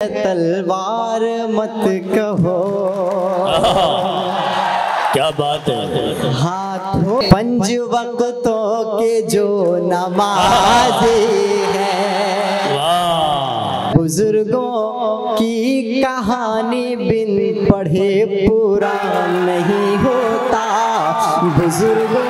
तलवार मत कहो। क्या बात है। हाथों 5 वक्तों के जो नमाज़ी है, बुजुर्गों की कहानी बिन पढ़े पूरा नहीं होता। बुजुर्गों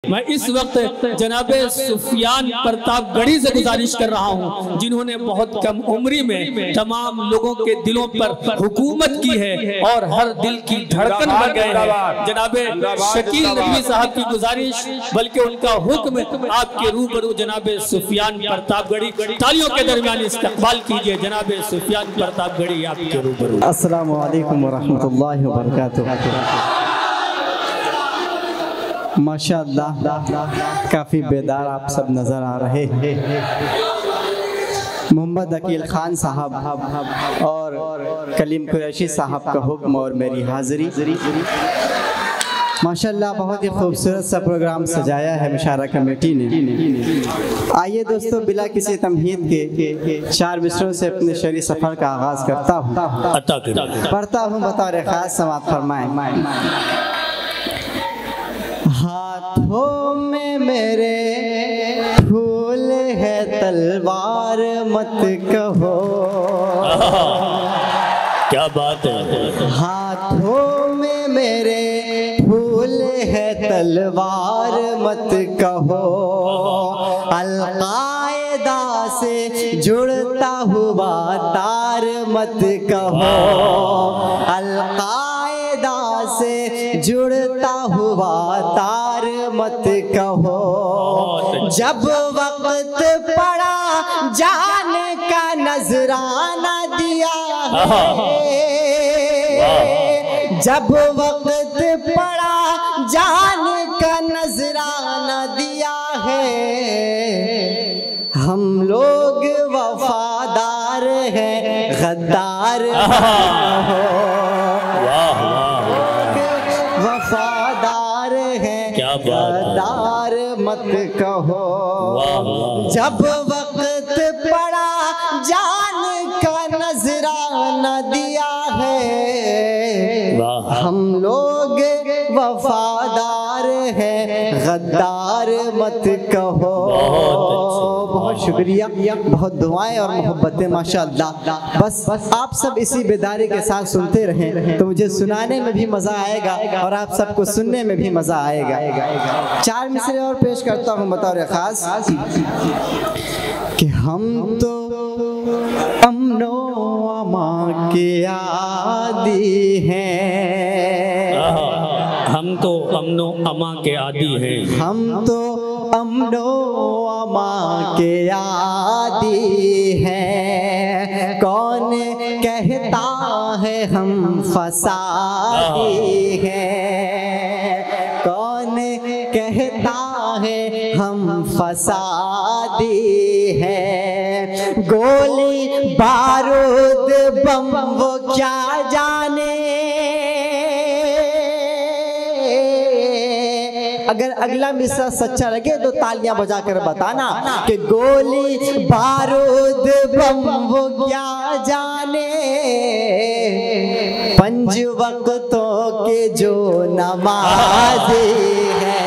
मैं इस वक्त जनाबे सुफियान प्रतापगढ़ी से गुजारिश कर रहा हूं, जिन्होंने बहुत कम उम्री में तमाम लोगों के दिलों पर हुकूमत की है और हर दिल की धड़कन बन गए हैं। जनाबे शकील नदवी साहब की गुजारिश, बल्कि उनका हुक्म आपके रूबरू जनाबे सुफियान प्रतापगढ़ी। तालियों के दरमियान इस्तकबाल कीजिए जनाबे सुफियान प्रतापगढ़ी आपके रूबरू। अस्सलामु अलैकुम व रहमतुल्लाहि व बरकातुहू। माशाअल्लाह काफ़ी बेदार आप सब नज़र आ रहे हैं। मोहम्मद अकील खान साहब और कलीम कुरैशी साहब का हुक्म और मेरी हाज़िरी। माशाअल्लाह बहुत ही खूबसूरत सा प्रोग्राम सजाया है मुशारा कमेटी ने। आइए दोस्तों, बिला किसी तमहीद के 4 मिसरों से अपने शरी सफ़र का आगाज़ करता हूँ, पढ़ता हूँ, बतौर ख़ास समाअत फरमाएं। हाथों में मेरे फूल है तलवार मत कहो। क्या बात है। हाथों में मेरे फूल है तलवार मत कहो। अल-कायदा से जुड़ता हुआ तार मत कहो। अल-कायदा से जुड़ता हुआ तार मत कहो। जब वक्त पड़ा जान का नजराना दिया है, जब वक्त पड़ा जान का नजराना दिया है। हम लोग वफादार हैं, गद्दार हो। वफादार हैं, गद्दार मत कहो। जब वक्त पड़ा जान का नजराना दिया है। हम लोग वफादार हैं, गद्दार मत कहो। बहुत शुक्रिया, बहुत दुआएं और मोहब्बतें माशाअल्लाह। बस आप सब इसी बेदारी के साथ सुनते रहें तो मुझे सुनाने में भी मज़ा आएगा और आप सबको सुनने में भी मज़ा आएगा। 4 मिसरे और पेश करता हूँ बतौर ख़ास कि हम तो अमनो अमा के आदी हैं। हम तो अमनो अमा के आदी हैं। हम तो अमनो अमा के आदी हैं। कौन कहता है हम फसादी हैं। कौन कहता है हम फसादी हैं। गोली बारूद बम वो क्या जाने। अगर अगला मिसरा सच्चा लगे तो तालियां बजाकर बताना कि गोली बारूद बम वो क्या जाने। 5 वक्तों के जो नमाज़ी है।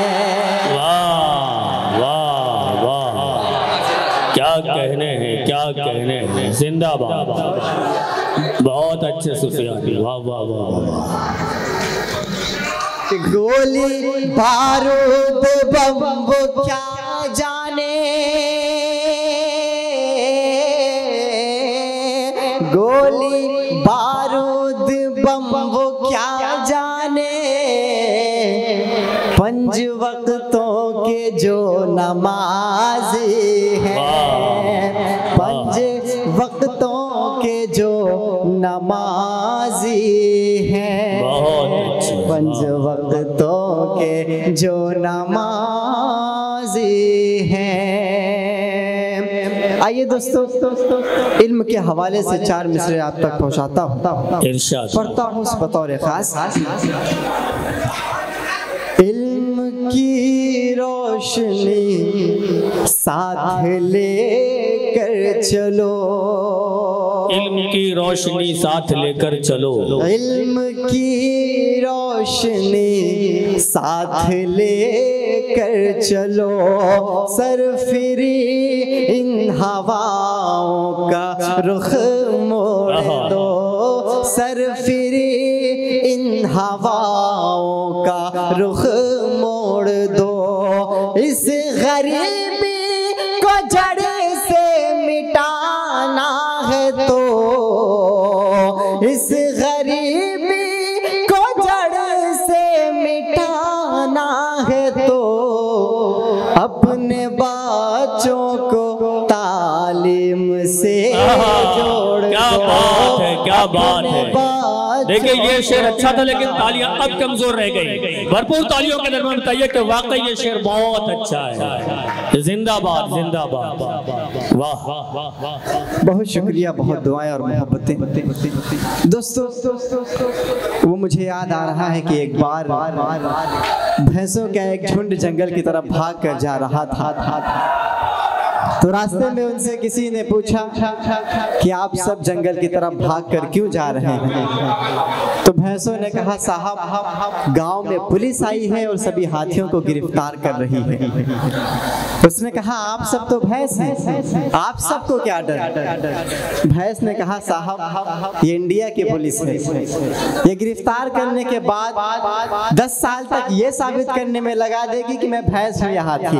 वाह वाह वाह, क्या कहने हैं, क्या कहने हैं। जिंदाबाद, बहुत अच्छे सुफियान। वाह वाह वाह वाह। गोली बारूद बम वो क्या जाने। गोली बारूद बम वो क्या जाने। 5 वक्तों के जो नमाज़ी हैं। 5 वक्तों के जो नमाजी हैं, पंज वक्तों के जो नमाजी हैं। आइए दोस्तों, इल्म के हवाले से 4 मिसरे आप तक पहुंचाता हूँ, पढ़ता हूँ बतौर खास। इल्म की रोशनी साथ लेकर चलो, इल्म की रोशनी साथ लेकर चलो, इल्म की रोशनी साथ लेकर चलो, सरफिरी इन हवाओं का रुख मोड़ दो, सरफिरी इन हवाओं का रुख मोड़ दो, इस गरीबी को जड़ से मिटाना है तो, इस गरीबी को जड़ से मिटाना है तो, अपने बच्चों को तालीम से जोड़ दो। क्या बात है, क्या बात है। देखिए ये शेर अच्छा था, लेकिन तालियां अब कमजोर रह गई। भरपूर तालियों के दरमियान बताइए कि वाकई ये शेर बहुत अच्छा है। जिंदाबाद जिंदाबाद, वाह बहुत शुक्रिया, बहुत दुआएं और मोहब्बतें। दोस्तों वो मुझे याद आ रहा है कि एक बार भैंसों का एक झुंड जंगल की तरफ भाग कर जा रहा था, तो रास्ते में उनसे किसी ने पूछा कि आप सब जंगल की तरफ भागकर क्यों जा रहे हैं? तो भैंसों ने कहा, साहब गांव में पुलिस आई है और सभी हाथियों को गिरफ्तार कर रही है। उसने कहा, आप सब तो भैंस हैं, आप सबको क्या डर? भैंस ने कहा, साहब ये इंडिया की पुलिस है, ये गिरफ्तार करने के बाद 10 साल तक ये साबित करने में लगा देगी कि मैं भैंस हूँ या हाथी।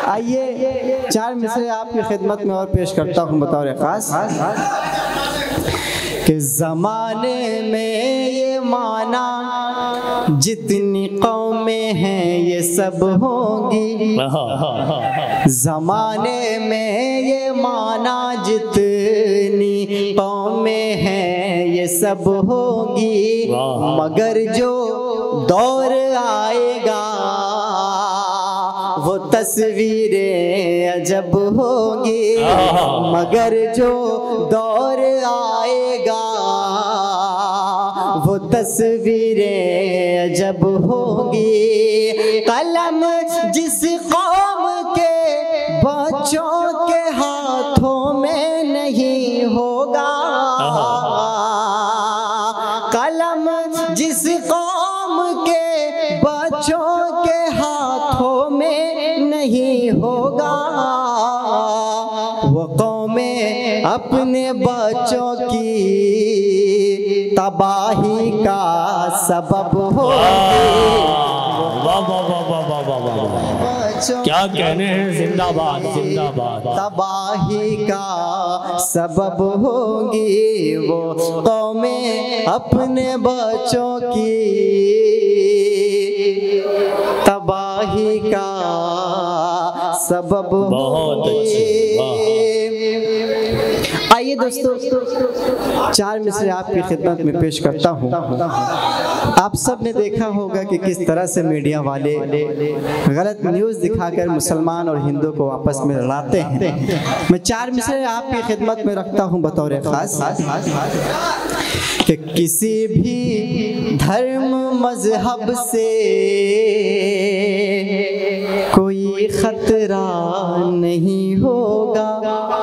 आइए 4 मिसरे आपकी खिदमत में और पेश करता हूँ बतौर खास कि ज़माने में ये माना जितनी कौमें हैं ये सब होंगी, ज़माने में ये माना जितनी कौमें हैं ये सब होंगी, मगर जो दौर आएगा वो तस्वीरें अजब होंगी, मगर जो दौर आएगा वो तस्वीरें अजब होंगी। कलम जिस कौम के बच्चों के हाथों में नहीं होगा, कलम जिस कौम के बच्चों के हाथों में नहीं होगा, वो कौमें अपने बच्चों की तबाही का सबब होगी। क्या कहने हैं, जिंदाबाद जिंदाबाद। तबाही का सबब होगी वो कौमें अपने बच्चों की तबाही का सबब होगी। आइए दोस्तों 4 मिसरे आपकी खिदमत में पेश करता हूँ। आप सब ने देखा होगा कि किस तरह से मीडिया वाले गलत न्यूज़ दिखाकर मुसलमान और हिंदू को आपस में लड़ाते हैं। मैं 4 मिसरे आपकी खिदमत में रखता हूँ बतौर खास कि किसी भी धर्म मजहब से कोई खतरा नहीं होगा,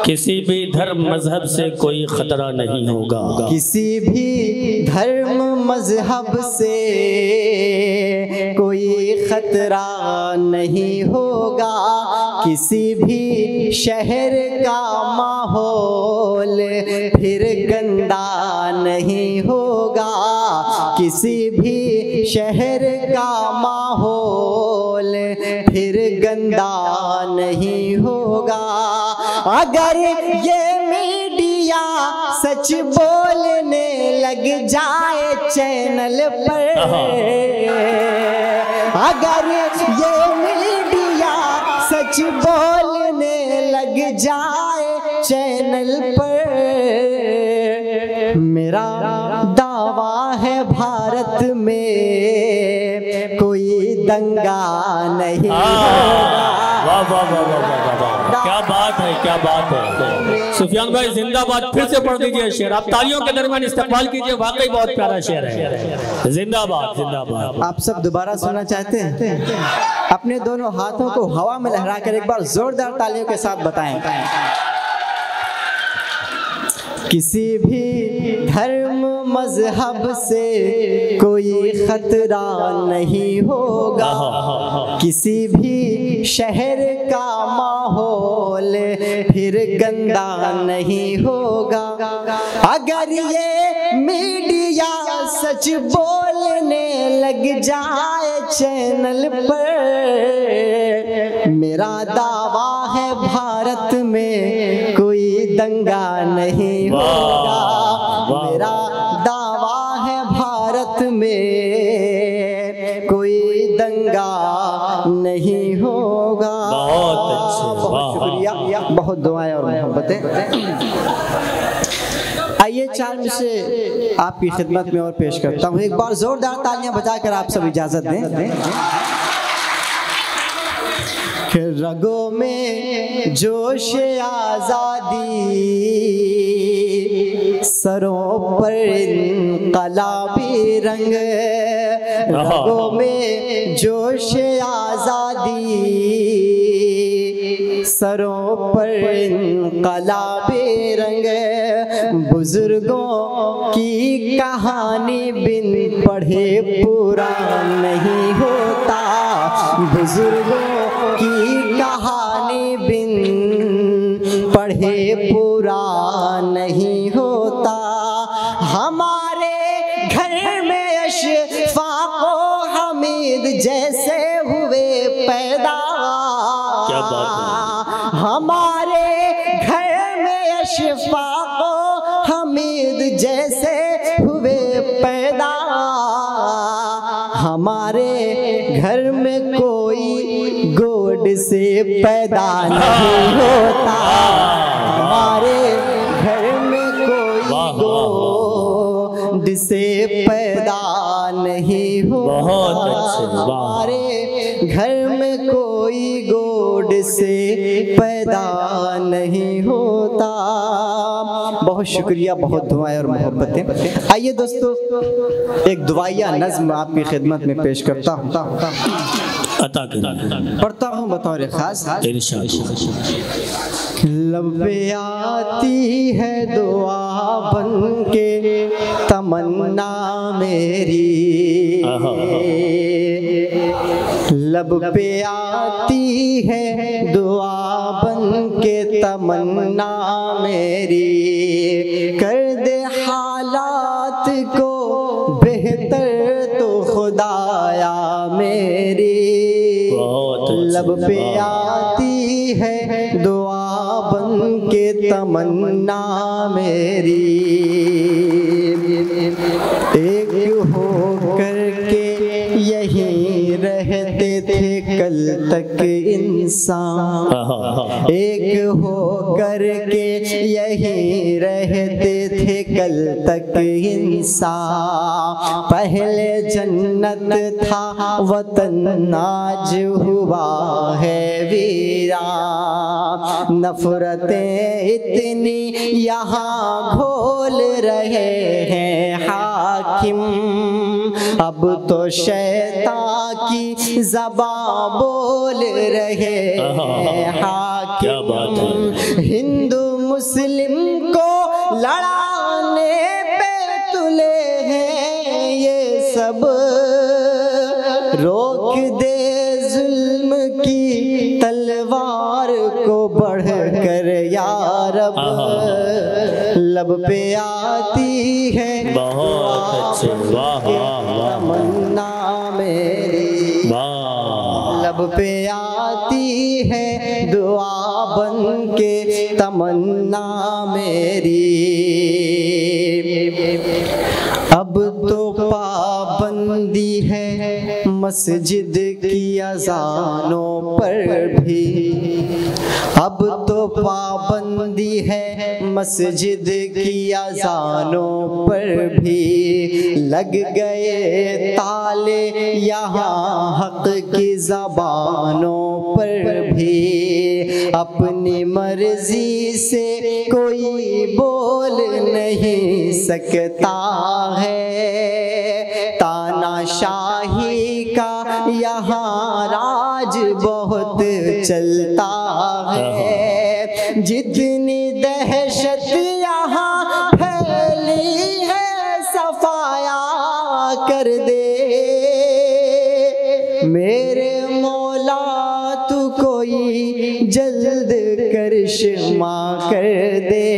किसी भी धर्म मजहब से कोई खतरा नहीं होगा, किसी भी धर्म मजहब से कोई खतरा नहीं होगा, किसी भी शहर का माहौल फिर गंदा नहीं होगा, किसी भी शहर का माहौल फिर गंदा नहीं होगा। अगर ये मीडिया सच बोलने लग जाए चैनल पर, अगर ये मीडिया सच बोलने लग जाए में कोई दंगा नहीं होगा। वाह वाह वाह वाह वाह वाह, क्या बात है, क्या बात है। सुफियान भाई जिंदाबाद फिर से पढ़ दीजिए शेर, आप तालियों के दरमियान इस्तेमाल कीजिए, वाकई बहुत प्यारा शेर है। जिंदाबाद जिंदाबाद। आप सब दोबारा सुनना चाहते हैं? अपने दोनों हाथों को हवा में लहराकर एक बार जोरदार तालियों के साथ बताएं। किसी भी धर्म मजहब से कोई खतरा नहीं होगा, किसी भी शहर का माहौल फिर गंदा नहीं होगा। अगर ये मीडिया सच बोलने लग जाए चैनल पर, मेरा दावा है भारत में कोई दंगा नहीं होगा। मेरा दावा है भारत में कोई दंगा नहीं होगा। बहुत अच्छे, बहुत शुक्रिया, बहुत दुआएं और मोहब्बतें। आइए चार में से आपकी खिदमत में और पेश करता हूँ, एक बार जोरदार तालियां बजाकर आप सब इजाजत दें। रगों में जोश आजादी, सरों पर इनकलाबी रंग। रगों में जोश आजादी, सरों पर इनकलाबी रंग। बुजुर्गों की कहानी बिन पढ़े पूरा नहीं होता। बुजुर्गों की कहानी बिन पढ़े पूरा नहीं होता। हमारे घर में अशफाक व हमीद जैसे हुए पैदा। क्या बात है। हमारे घर में अशफाक व हमीद जैसे हुए पैदा। हमारे घर में कोई गोड से पैदा नहीं होता। हमारे घर में कोई गोड से पैदा नहीं होता। बहुत अच्छे, हमारे घर में कोई गोड से पैदा नहीं होता। बहुत शुक्रिया, बहुत दुआएं और मोहब्बतें। आइए दोस्तों, एक दुआया नज़्म आपकी खिदमत में पेश करता हूँ, अता करें। पढ़ता हूँ बतौर खास। लब पे आती है दुआ बन के तमन्ना मेरी। लब पे आती है दुआ बन के तमन्ना मेरी। कर दे हालात को बेहतर तो खुदाया मेरी। लब पे आती है दुआ बन के तमन्ना मेरी। एक हो करके यहीं रहते थे कल तक इंसान। एक हो करके यहीं रहते थे कल तक इंसान। पहले जन्नत था वतन आज हुआ है वीरा। नफरतें इतनी यहाँ घोल रहे हैं हाकिम। अब तो शैतान की ज़बान बोल रहे हैं हाकिम। हिंदू मुस्लिम को लड़ाने पे तुले हैं ये सब। रोक दे जुल्म की तलवार को बढ़ कर या रब। लब पे आती है तमन्ना मेरी। लब पे आती है दुआ बन के तमन्ना मेरी। अब तो पाबंदी है मस्जिद की अज़ानों पर भी। अब तो पाबंदी है मस्जिद की अज़ानों पर भी लग गए ताले, यहाँ हक की ज़बानों पर भी अपनी मर्जी से कोई बोल नहीं सकता है। तानाशाही का यहाँ राज बहुत चलता है, जितनी दहशत यहाँ फैली है सफाया कर दे मेरे मौला, तू कोई जल्द करिश्मा कर दे।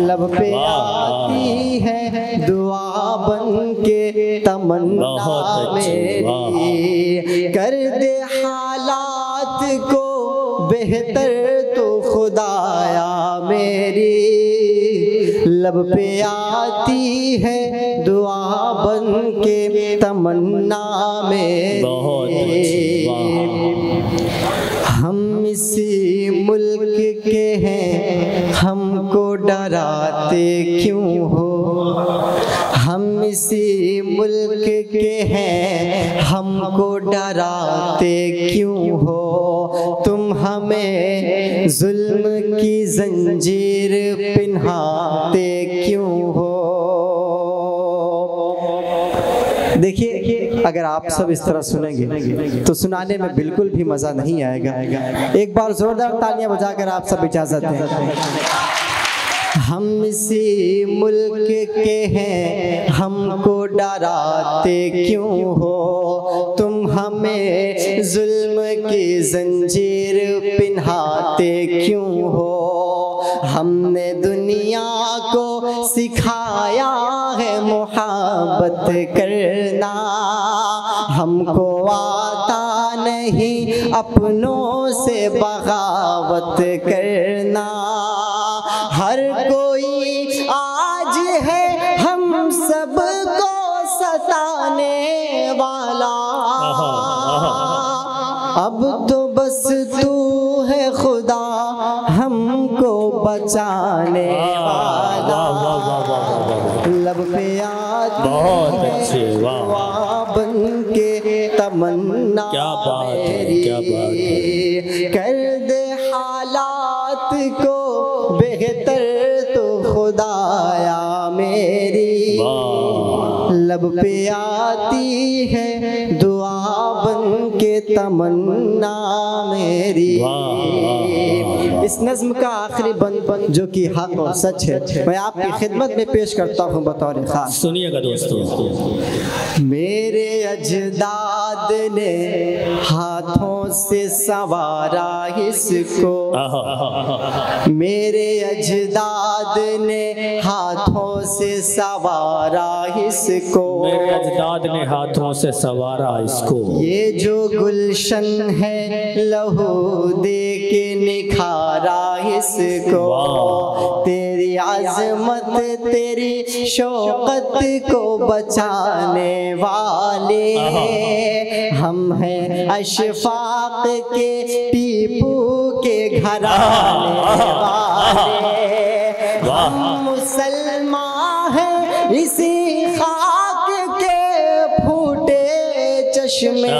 लब पे आती है दुआ बन के तमन्ना मेरी, कर दे हालात को बेहतर तो खुदाया मेरी। लब पे आती है दुआ बन के तमन्ना मेरी। हम इसी मुल्क के हैं, हमको डराते क्यों हो? हम इसी मुल्क के हैं, हमको डराते क्यों हो? तुम हमें जुल्म की जंजीर पिन्हाते क्यों हो? देखिए, अगर आप सब इस तरह सुनेंगे तो सुनाने में बिल्कुल भी मज़ा नहीं आएगा। एक बार जोरदार तालियां बजाकर आप सब इजाज़त दें। हम इसी मुल्क के हैं, हमको डराते क्यों हो? तुम हमें जुल्म की जंजीर पिन्हाते क्यों हो? हमने दुनिया को सिखाया है मोहब्बत करना, हमको आता नहीं अपनों से बगावत करना। हर कोई आज है हम सबको सताने वाला, अब तो बस तू है खुदा हमको बचाने वाला। लब पे आती है दुआ बन के तमन्ना मेरी, कर दे हालात को बेहतर तो खुदाया मेरी। लब पे आती है दुआ बन के तमन्ना मेरी। इस नज़्म का आखिरी बंद जो कि हक और सच है, मैं आपकी खिदमत में पेश करता हूँ बतौर खास। सुनिएगा दोस्तों। मेरे अजदाद ने हाथों से संवारा इसको, मेरे अजदाद ने हाथों से संवारा इसको, मेरे अजदाद ने हाथों से संवारा इसको। ये जो गुलशन है लहू दे के निखारा इसको, तेरी आज़मत तेरी शौकत को बचाने वाले हम हैं, अशफाक के टीपू के घराने वाले। हम मुसलमान हैं इसी खाक के फूटे चश्मे,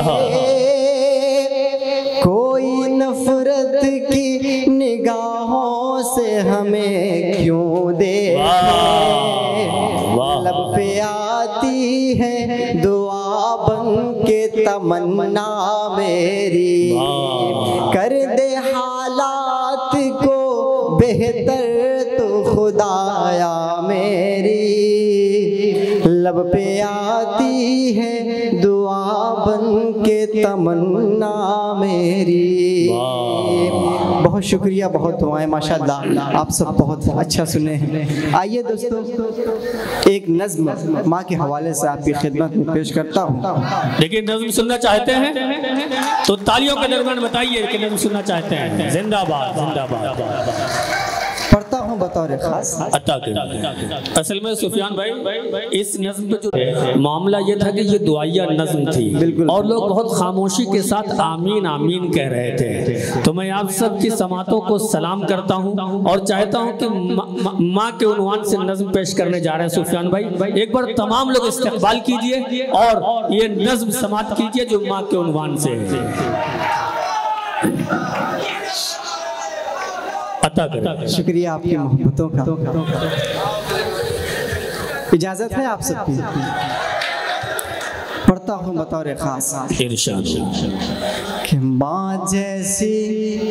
कोई नफरत की निगाहों से हमें क्यों देखे। लब पे आती है दुआ बन के तमन्ना मेरी, कर दे हालात को बेहतर तो खुदाया मेरी। लब पे आती है दुआ बन के तमन्ना मेरी। बहुत शुक्रिया, बहुत दुआएं माशाअल्लाह, आप सब बहुत अच्छा सुने हैं। आइए दोस्तों, एक नज़्म माँ के हवाले से आपकी खिदमत में पेश करता हूँ। देखिए, नज़्म सुनना चाहते हैं तो तालियों के दरमियान बताइए कि नज़्म सुनना चाहते हैं। जिंदाबाद जिंदाबाद। पढ़ता हूँ हूँ बतौर खास। अता कर। असल में सुफियान भाई इस नज़्म पे जो मामला ये था कि ये दुआया नज़्म थी और लोग बहुत खामोशी के साथ आमीन आमीन कह रहे थे। तो मैं आप सब की समातों को सलाम करता हूँ और चाहता हूँ कि माँ के उन्वान से नज़्म पेश करने जा रहे हैं सुफियान भाई। एक बार तमाम लोग इस्तेक़बाल कीजिए और ये नज़्म समात कीजिए जो माँ के उन्वान से है। अता कर। शुक्रिया आपकी मोहब्बतों का। इजाजत है आप सबकी, पढ़ता हूँ बतौर खास। इरशाद कि माँ जैसी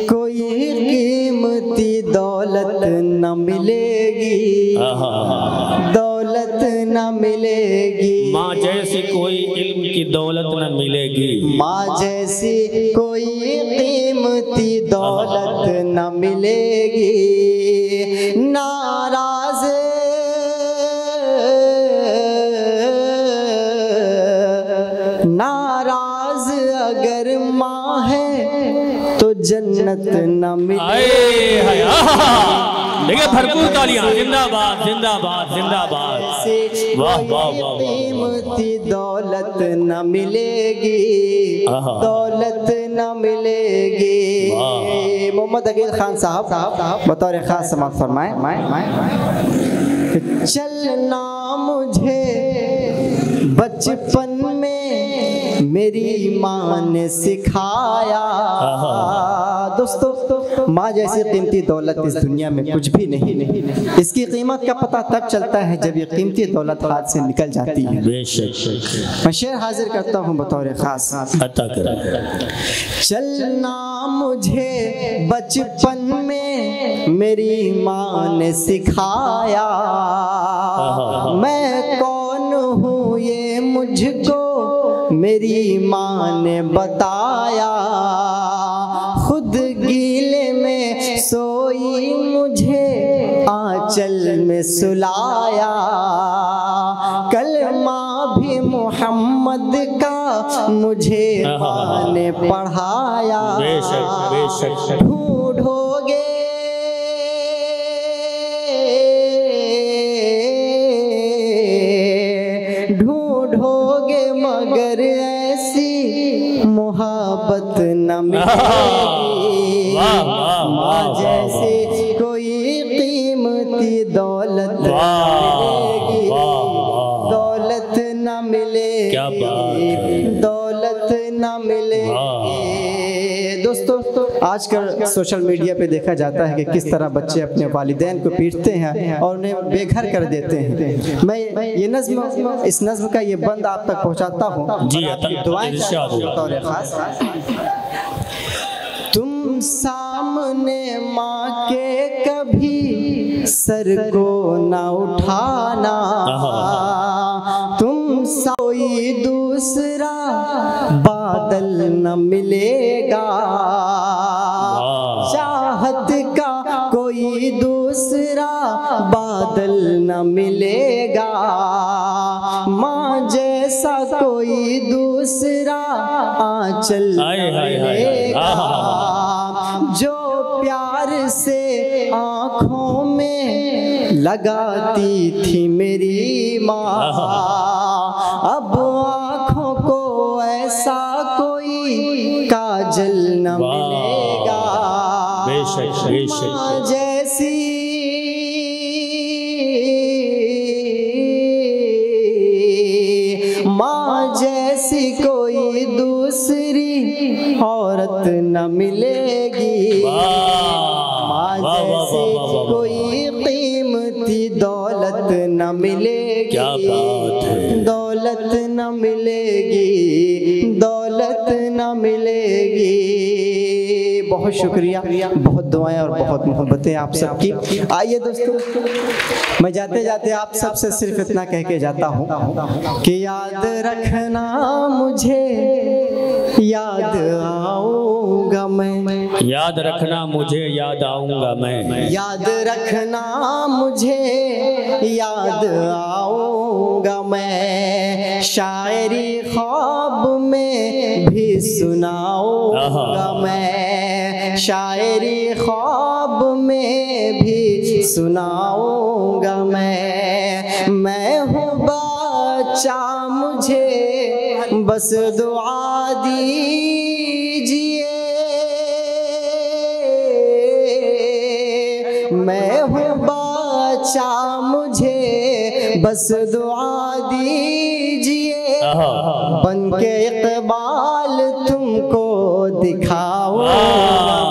कोई कीमती दौलत न मिलेगी, दौलत न मिलेगी। माँ जैसी कोई इल्म की दौलत न मिलेगी, माँ जैसी कोई कीमती दौलत न मिलेगी। नाराज नाराज अगर माँ है तो जन्नत न मिलेगी। देखिए भरपूर तालियां। जिंदाबाद जिंदाबाद जिंदाबाद। वाह वाह वाह। कीमती दौलत न मिलेगी, दौलत न मिलेगी। मोहम्मद अकील खान साहब बतौर खास समाअत फरमाए। चलना मुझे बचपन में मेरी माँ ने सिखाया। दोस्तों माँ जैसी कीमती दौलत इस दुनिया में कुछ भी नहीं। इसकी कीमत का पता तब चलता है जब ये कीमती दौलत हाथ से निकल जाती है। मैं शेर हाजिर करता हूँ बतौर खास। अता कर। चलना मुझे बचपन में मेरी माँ ने सिखाया। मैं कौन हूँ ये मुझको मेरी माँ ने बताया। खुद गीले में सोई मुझे आंचल में सुलाया। कलमा भी मोहम्मद का मुझे माँ ने पढ़ाया। बेशक बेशक। ढूंढोगे ढूंढोगे मगर ऐसी मोहब्बत न मिलेगी। माँ जैसी कोई कीमती दौलत न मिलेगी, दौलत न मिलेगी, दौलत न मिलेगी। दोस्तों आजकल सोशल मीडिया पे देखा जाता है कि किस तरह बच्चे अपने वालिदैन को पीटते हैं और उन्हें बेघर कर देते हैं। मैं ये नज़्म इस नज़्म का ये बंद आप तक पहुंचाता हूँ। जी दुआएं बतौर खास। तुम सामने माँ के कभी सर को न उठाना। तुम कोई दूसरा बादल न मिलेगा। चाहत का कोई दूसरा बादल न मिलेगा। माँ जैसा कोई दूसरा आंचल मिलेगा। जो प्यार से आँखों में लगाती थी मेरी माँ, अब आँखों को ऐसा कोई काजल न मिलेगा। बेशक बेशक। जैसी माँ जैसी कोई दूसरी औरत न मिलेगी। माँ जैसी कोई कीमती दौलत न मिलेगी। क्या बात है। दौलत न मिलेगी, दौलत न मिलेगी। बहुत शुक्रिया, बहुत दुआएं और बहुत मोहब्बतें आप सबकी। आइए दोस्तों मैं जाते जाते आप सबसे सिर्फ इतना कह के जाता हूँ कि याद रखना मुझे याद आऊंगा मैं। याद रखना मुझे याद आऊंगा मैं। याद रखना मुझे याद आऊंगा मैं। शायरी ख्वाब में भी सुनाऊंगा मैं। शायरी ख्वाब में भी सुनाऊंगा मैं हूँ बच्चा, मुझे बस दुआ दीजिए। मैं हूँ बच्चा, मुझे बस दुआ दीजिए। बन के इकबाल तुमको दिखाऊंगा